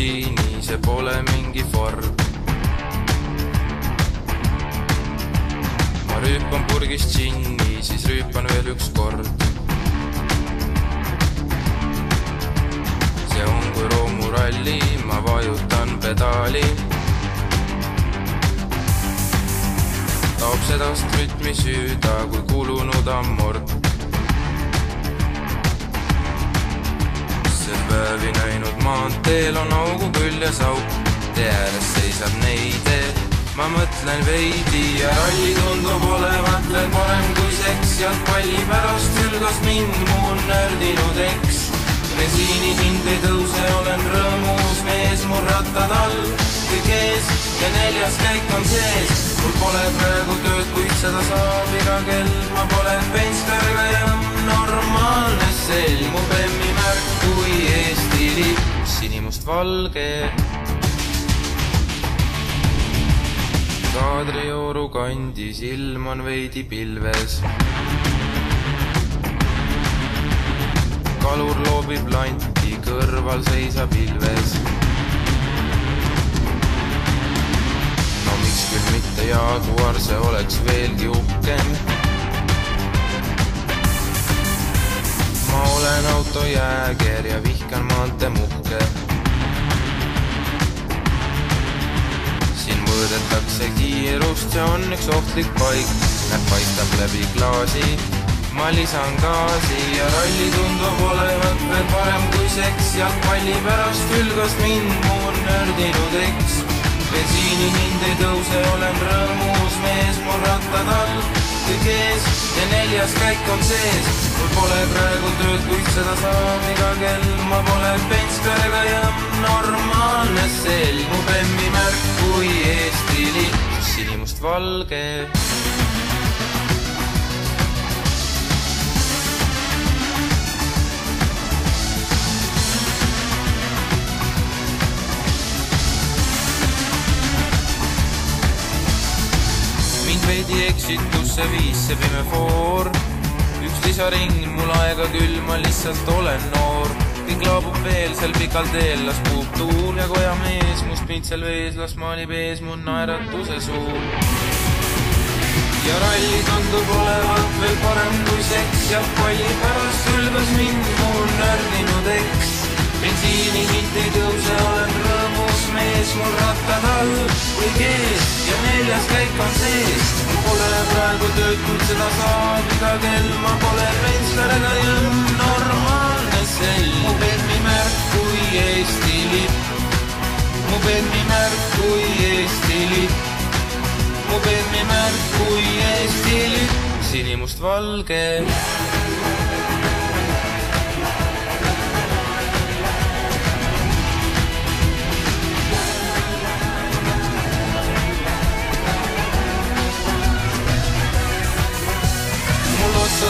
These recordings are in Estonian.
Lamborghini, see pole mingi Ford. Ma rüüpan purgist džinni, siis rüüpan veel üks kord. See on kui roomuralli, ma vajutan pedaali. Taob sedast rütmi süüda, kui kulunud ammord. See päevi näinud maanteel on augu küljes auk. Tee ääres seisab neide, ma mõtlen veidi ja ralli tundub olevat veel parem kui seks. Jalgpalli pärast hülgas mind, mu on nördinud eks. Bensiini hind ei tõuse, olen rõõmus mees, mul rattad all, kõik ees ja 4. käik on sees. Mul pole praegu tööd, kuid seda saab iga kell. Ma pole penskärgaja, normaalne sell. Mu bemmi märk kui Eesti lipp, sinimustvalge. Kadrioru kandis, ilm on veidi pilves. Kalur loobib lanti, kõrval seisab ilves. No miks küll mitte Jaguar, see oleks veelgi uhkem. Ma olen autojääger ja vihkan maante muhke. Siin mõõdetakse kiirust, see on üks ohtlik paik. Näeb paistab läbi klaasi. Ma lisan gaasi ja ralli tundub olevat veel parem kui seks. Jalgpalli pärast hülgas mind, mu on nördinud eks. Bensiini hind ei tõuse, olen rõõmus mees, mul rattad all, kõik ees ja 4. käik on sees. Mul pole praegu tööd, kuid seda saab iga kell. Ma pole penskärgaja, normaalne sell. Mu bemmi märk kui Eesti lipp, sinimustvalge. Veidi eksitusse viis see pime foor. Üks lisaring, mul aega küll, ma lihtsalt olen noor. Kõik laabub veel seal pikal teel, las puub tuul ja koja mees. Must pintsel vees, las maalib ees mu naeratuse suur. Ja ralli tundub olevat veel parem kui seks. Jalgpalli pärast hülgas mind, mu on nördinud eks. Bensiini hind ei tõuse, olen rõõmus mees, mul rattad all, kõik ees ja 4. käik on sees. Mul pole praegu tööd, kuid seda saab iga kell. Ma pole penskärgaja, normaalne sell. Mu bemmi märk kui Eesti lipp, mu bemmi märk kui Eesti lipp, mu bemmi märk kui Eesti lipp, sinimustvalge.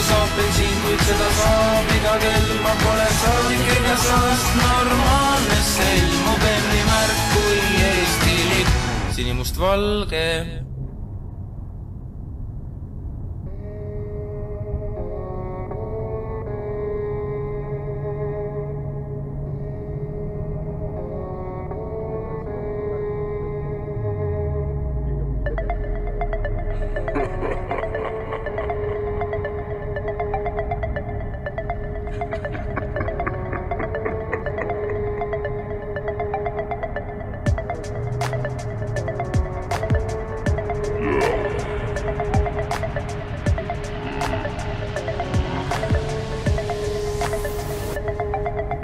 Saab bensiin, kuid seda saab iga kell. Ma pole saadik ega saast, normaalne sell. Mu bemmi märk kui Eesti lipp, sinimustvalge.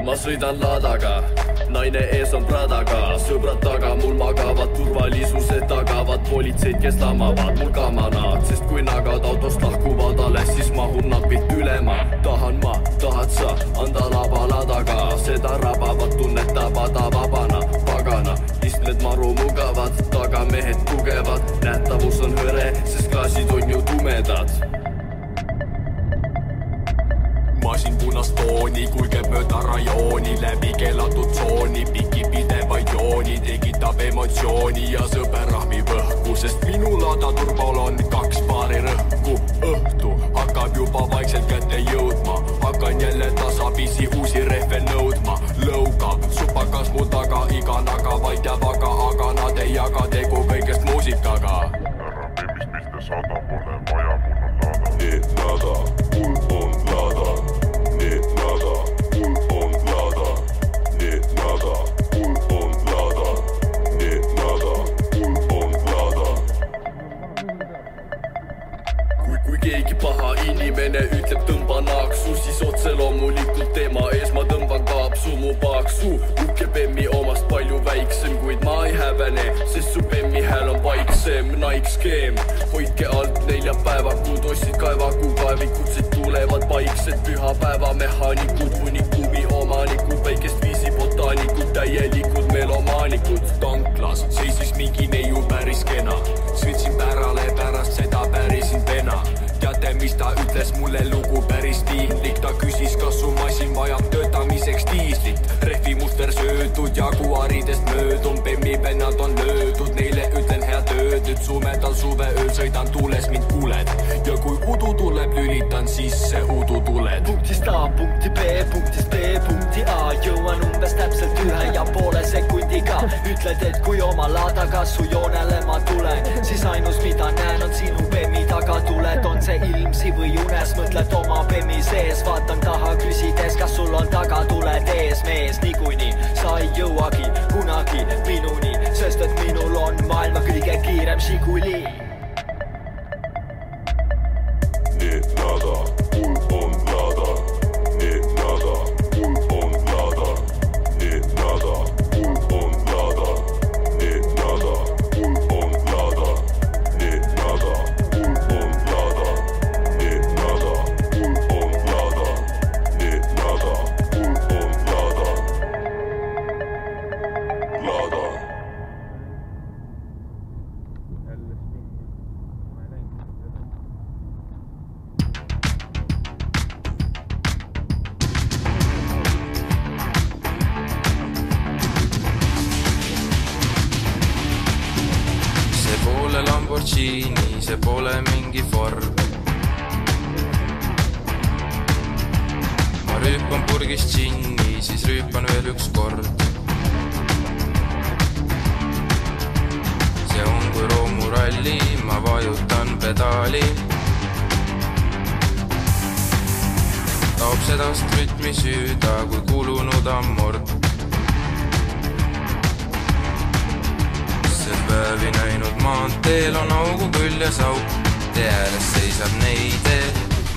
Ma sõidan laadaga, naine ees on Pradaga. Sõbrad taga mul magavad, turvalisuse tagavad politseid, kes lamavad mul kamanad. Sest kui nagad autost lahkuvad alles, siis mahun napilt ülema. Tahan ma, tahad sa, anda laba laadaga. Seda rabavad, tunnetavad vabana, pagana. Istmed maru mugavad, taga mehed tugevad. Nähtavus on hõre, sest klaasid on ju tumedad. Masin punast tooni, kulgeb mööda rajooni, läbi keelatud tsooni, piki pidevaid jooni, tekitab emotsiooni ja sõber rahmib õhku, sest minu laadaturbol on 2 paari rõhku. Õhtu hakkab juba vaikselt kätte jõudma, hakkan jälle tasapisi uusi rehve nõudma. Lõuga, supakas mu taga iga naga vaid ja vaga, aga nad ei jaga tegu kõigest muusikaga. Ära memmist pihta sada, pole vaja, mul on laada. Need nada, mul on laada. Need nada, mul on laada. Need nada, mul on laada. Need nada, mul on laada. Kui keegi paha inimene ütleb tõmba naaksu, siis otse loomulikult tema ees ma tõmban kaapsu. Mu paksu uhke Bemmi omast palju väiksem, kuid ma ei hävene, sest su Bemmi hääl on vaiksem. Nike-skeem, hoidke alt neljapäevakud, ostsid kaevaku kaevikud, siit tulevad paiksed pühapäeva mehaanikud, unikumi omanikud, väikest viisi botaanikud, täielikud melomaanikud. Tanklas seisis mingi neiu päris kena, sõitsin pärale pärast seda pärisin pena. Teate, mis ta ütles mulle lugu päris tiimlik, ta küsis, kas su masin vajab töötamiseks diislit. Rehvimuster söödud, jaguaridest möödun, Bemmi vennad on löödud, neile ütlen hea tööd, nüüd sumedal suveööl sõidan tuules, mind kuuled. Ja kui udu tuleb, lülitan sisse udu tuled. Punktist A punkti B, punktist B punkti A, jõuan umbes täpselt 1,5 sekundiga. Ütled, et kui oma laadaga su joonele ma tulen, siis ainus mida näen on sinu Bemmi taga tuled. On see ilmsi või unes, mõtled oma Bemmi sees, vaatan taha küsides, kas sul on taga tuled ees. Mees, niikuinii sa ei jõuagi kunagi minuni, sest et minul on maailma kõige kiirem Žiguli. Need nada, mul on laada. Need nada, mul on laada. Need nada, mul on laada. Need nada, mul on laada. Need nada, mul on laada. Need nada, mul on laada. Need nada, mul on laada. Laada. See pole Lamborghini, see pole mingi Ford. Ma rüüpan purgist džinni, siis rüüpan veel üks kord. See on kui roomuralli, ma vajutan pedaali. Taob sedast rütmi süüda, kui kulunud ammord. Päevi näinud maanteel on augu küljes auk, tee ääres seisab neide,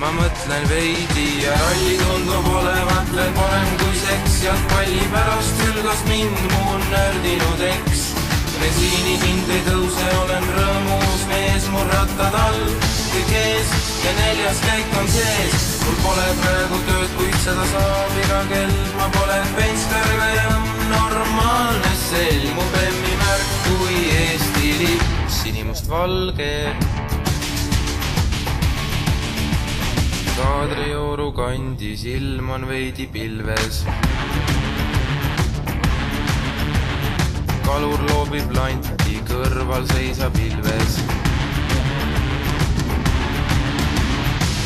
ma mõtlen veidi ja ralli tundub olevat veel parem kui seks. Jalgpalli pärast hülgas mind, mu on nördinud eks. Bensiini hind ei tõuse, olen rõõmus mees, mul rattad all, kõik ees ja 4. käik on sees. Mul pole praegu tööd, kuid seda saab iga kell, ma pole penskõrgaja, normaalne sell. Mu Bemmi märk kui Eesti lipp, sinimustvalge. Kadrioru kandis ilm on veidi pilves. Kalur loobib lanti, kõrval seisab ilves.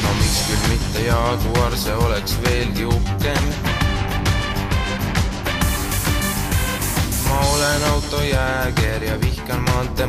No miks küll mitte Jaguar, see oleks veelgi uhkem. Ma olen autojääger ja vihkan maante